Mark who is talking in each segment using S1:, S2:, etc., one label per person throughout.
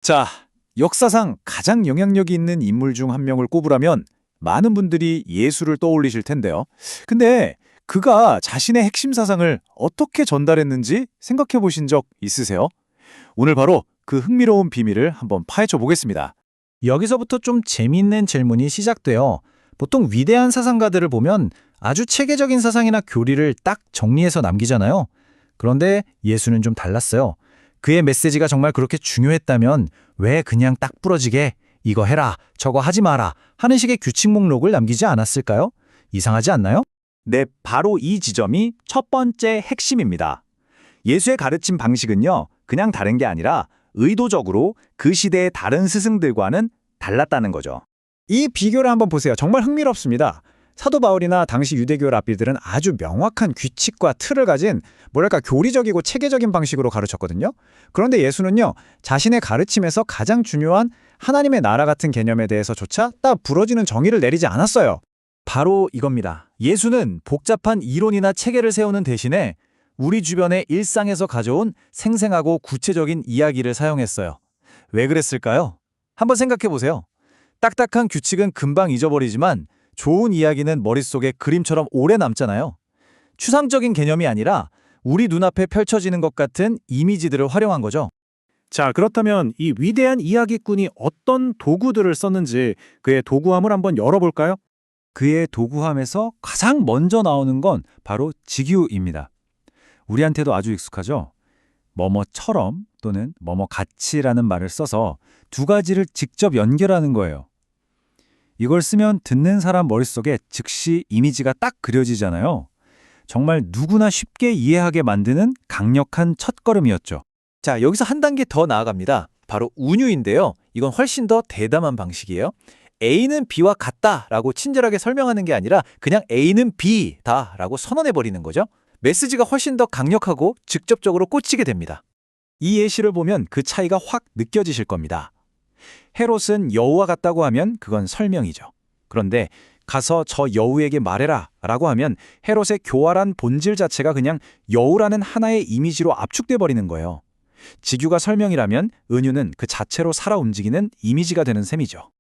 S1: 자, 역사상 가장 영향력이 있는 인물 중 한 명을 꼽으라면 많은 분들이 예수를 떠올리실 텐데요. 근데 그가 자신의 핵심 사상을 어떻게 전달했는지 생각해 보신 적 있으세요? 오늘 바로 그 흥미로운 비밀을 한번 파헤쳐 보겠습니다.
S2: 여기서부터 좀 재미있는 질문이 시작돼요. 보통 위대한 사상가들을 보면 아주 체계적인 사상이나 교리를 딱 정리해서 남기잖아요. 그런데 예수는 좀 달랐어요. 그의 메시지가 정말 그렇게 중요했다면 왜 그냥 딱 부러지게 이거 해라, 저거 하지 마라 하는 식의 규칙 목록을 남기지 않았을까요? 이상하지 않나요?
S1: 네, 바로 이 지점이 첫 번째 핵심입니다. 예수의 가르침 방식은요, 그냥 다른 게 아니라 의도적으로 그 시대의 다른 스승들과는 달랐다는 거죠.
S2: 이 비교를 한번 보세요. 정말 흥미롭습니다. 사도 바울이나 당시 유대교 랍비들은 아주 명확한 규칙과 틀을 가진 교리적이고 체계적인 방식으로 가르쳤거든요. 그런데 예수는요, 자신의 가르침에서 가장 중요한 하나님의 나라 같은 개념에 대해서조차 딱 부러지는 정의를 내리지 않았어요.
S1: 바로 이겁니다. 예수는 복잡한 이론이나 체계를 세우는 대신에 우리 주변의 일상에서 가져온 생생하고 구체적인 이야기를 사용했어요. 왜 그랬을까요? 한번 생각해 보세요. 딱딱한 규칙은 금방 잊어버리지만 좋은 이야기는 머릿속에 그림처럼 오래 남잖아요. 추상적인 개념이 아니라 우리 눈앞에 펼쳐지는 것 같은 이미지들을 활용한 거죠.
S3: 자, 그렇다면 이 위대한 이야기꾼이 어떤 도구들을 썼는지 그의 도구함을 한번 열어볼까요?
S1: 그의 도구함에서 가장 먼저 나오는 건 바로 직유입니다. 우리한테도 아주 익숙하죠? 뭐뭐처럼 또는 뭐뭐같이라는 말을 써서 두 가지를 직접 연결하는 거예요. 이걸 쓰면 듣는 사람 머릿속에 즉시 이미지가 딱 그려지잖아요. 정말 누구나 쉽게 이해하게 만드는 강력한 첫걸음이었죠. 자, 여기서 한 단계 더 나아갑니다. 바로 운유인데요. 이건 훨씬 더 대담한 방식이에요. A는 B와 같다라고 친절하게 설명하는 게 아니라 그냥 A는 B다라고 선언해버리는 거죠. 메시지가 훨씬 더 강력하고 직접적으로 꽂히게 됩니다. 이 예시를 보면 그 차이가 확 느껴지실 겁니다. 헤롯은 여우와 같다고 하면 그건 설명이죠. 그런데 가서 저 여우에게 말해라 라고 하면 헤롯의 교활한 본질 자체가 그냥 여우라는 하나의 이미지로 압축돼 버리는 거예요. 직유가 설명이라면 은유는 그 자체로 살아 움직이는 이미지가 되는 셈이죠.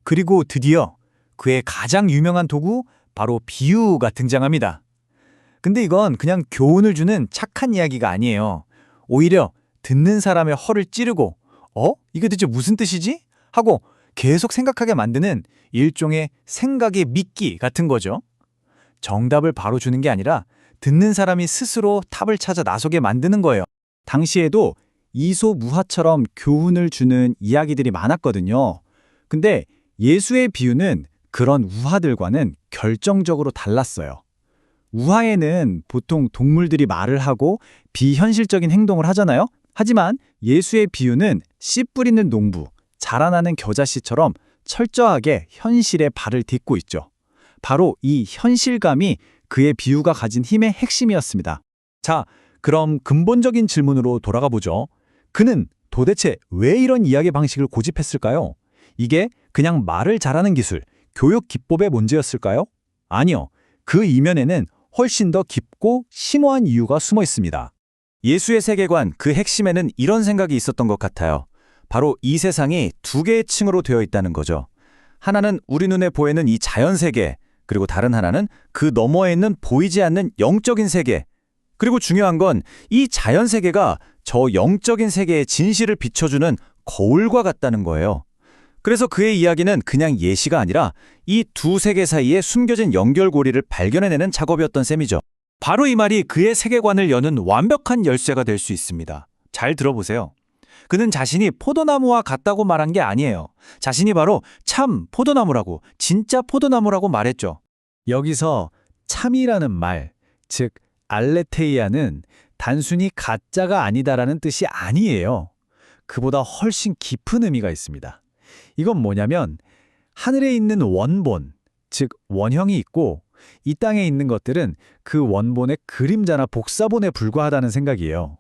S1: 그리고 드디어 그의 가장 유명한 도구, 바로 비유가 등장합니다. 근데 이건 그냥 교훈을 주는 착한 이야기가 아니에요. 오히려 듣는 사람의 허를 찌르고 이게 대체 무슨 뜻이지? 하고 계속 생각하게 만드는 일종의 생각의 미끼 같은 거죠. 정답을 바로 주는 게 아니라 듣는 사람이 스스로 답을 찾아 나서게 만드는 거예요. 당시에도 이소무화처럼 교훈을 주는 이야기들이 많았거든요. 근데 예수의 비유는 그런 우화들과는 결정적으로 달랐어요. 우화에는 보통 동물들이 말을 하고 비현실적인 행동을 하잖아요. 하지만 예수의 비유는 씨 뿌리는 농부, 자라나는 겨자씨처럼 철저하게 현실에 발을 딛고 있죠. 바로 이 현실감이 그의 비유가 가진 힘의 핵심이었습니다. 자, 그럼 근본적인 질문으로 돌아가 보죠. 그는 도대체 왜 이런 이야기 방식을 고집했을까요? 이게 그냥 말을 잘하는 기술, 교육 기법의 문제였을까요? 아니요. 그 이면에는 훨씬 더 깊고 심오한 이유가 숨어 있습니다. 예수의 세계관, 그 핵심에는 이런 생각이 있었던 것 같아요. 바로 이 세상이 두 개의 층으로 되어 있다는 거죠. 하나는 우리 눈에 보이는 이 자연 세계, 그리고 다른 하나는 그 너머에 있는 보이지 않는 영적인 세계. 그리고 중요한 건 이 자연 세계가 저 영적인 세계의 진실을 비춰주는 거울과 같다는 거예요. 그래서 그의 이야기는 그냥 예시가 아니라 이 두 세계 사이에 숨겨진 연결고리를 발견해내는 작업이었던 셈이죠. 바로 이 말이 그의 세계관을 여는 완벽한 열쇠가 될 수 있습니다. 잘 들어보세요. 그는 자신이 포도나무와 같다고 말한 게 아니에요. 자신이 바로 참 포도나무라고, 진짜 포도나무라고 말했죠. 여기서 참이라는 말, 즉 알레테이아는 단순히 가짜가 아니다라는 뜻이 아니에요. 그보다 훨씬 깊은 의미가 있습니다. 이건 뭐냐면 하늘에 있는 원본, 즉 원형이 있고 이 땅에 있는 것들은 그 원본의 그림자나 복사본에 불과하다는 생각이에요.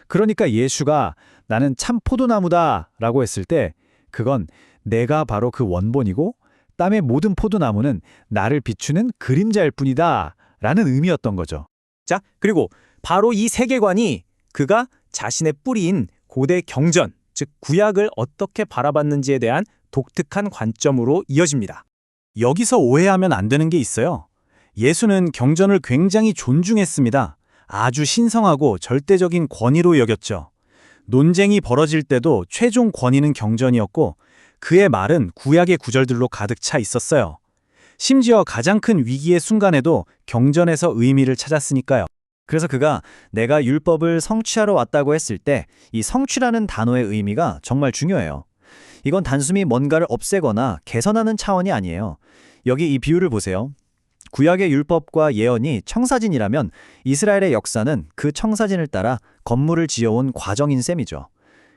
S1: 그러니까 예수가 나는 참 포도나무다 라고 했을 때 그건 내가 바로 그 원본이고 땅의 모든 포도나무는 나를 비추는 그림자일 뿐이다 라는 의미였던 거죠. 자, 그리고 바로 이 세계관이 그가 자신의 뿌리인 고대 경전,
S3: 즉 구약을 어떻게 바라봤는지에 대한 독특한 관점으로 이어집니다.
S2: 여기서 오해하면 안 되는 게 있어요. 예수는 경전을 굉장히 존중했습니다. 아주 신성하고 절대적인 권위로 여겼죠. 논쟁이 벌어질 때도 최종 권위는 경전이었고 그의 말은 구약의 구절들로 가득 차 있었어요. 심지어 가장 큰 위기의 순간에도 경전에서 의미를 찾았으니까요. 그래서 그가 내가 율법을 성취하러 왔다고 했을 때 이 성취라는 단어의 의미가 정말 중요해요. 이건 단순히 뭔가를 없애거나 개선하는 차원이 아니에요. 여기 이 비유를 보세요. 구약의 율법과 예언이 청사진이라면 이스라엘의 역사는 그 청사진을 따라 건물을 지어온 과정인 셈이죠.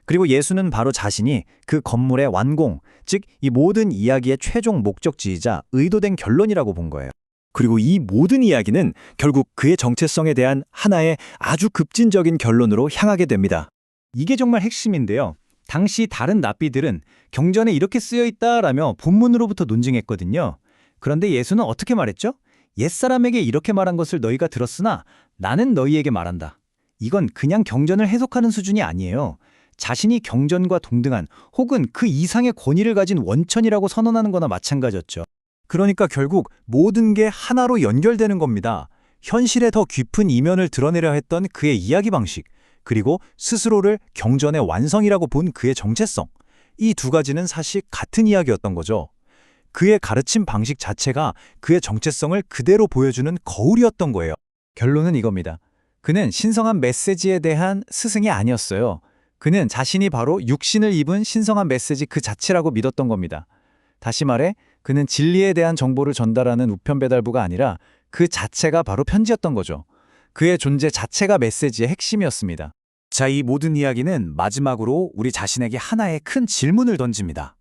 S2: 그리고 예수는 바로 자신이 그 건물의 완공, 즉 이 모든 이야기의 최종 목적지이자 의도된 결론이라고 본 거예요. 그리고 이 모든 이야기는 결국 그의 정체성에 대한 하나의 아주 급진적인 결론으로 향하게 됩니다. 이게 정말 핵심인데요. 당시 다른 랍비들은 경전에 이렇게 쓰여 있다라며 본문으로부터 논증했거든요. 그런데 예수는 어떻게 말했죠? 옛사람에게 이렇게 말한 것을 너희가 들었으나 나는 너희에게 말한다. 이건 그냥 경전을 해석하는 수준이 아니에요. 자신이 경전과 동등한 혹은 그 이상의 권위를 가진 원천이라고 선언하는 거나 마찬가지였죠. 그러니까 결국 모든 게 하나로 연결되는 겁니다. 현실의 더 깊은 이면을 드러내려 했던 그의 이야기 방식, 그리고 스스로를 경전의 완성이라고 본 그의 정체성. 이 두 가지는 사실 같은 이야기였던 거죠. 그의 가르침 방식 자체가 그의 정체성을 그대로 보여주는 거울이었던 거예요. 결론은 이겁니다. 그는 신성한 메시지에 대한 스승이 아니었어요. 그는 자신이 바로 육신을 입은 신성한 메시지 그 자체라고 믿었던 겁니다. 다시 말해 그는 진리에 대한 정보를 전달하는 우편 배달부가 아니라 그 자체가 바로 편지였던 거죠. 그의 존재 자체가 메시지의 핵심이었습니다. 자, 이 모든 이야기는 마지막으로 우리 자신에게 하나의 큰 질문을 던집니다.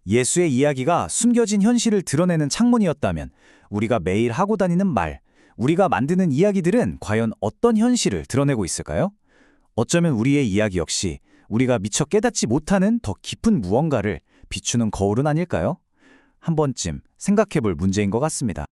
S2: 예수의 이야기가 숨겨진 현실을 드러내는 창문이었다면 우리가 매일 하고 다니는 말, 우리가 만드는 이야기들은 과연 어떤 현실을 드러내고 있을까요? 어쩌면 우리의 이야기 역시 우리가 미처 깨닫지 못하는 더 깊은 무언가를 비추는 거울은 아닐까요? 한 번쯤 생각해 볼 문제인 것 같습니다.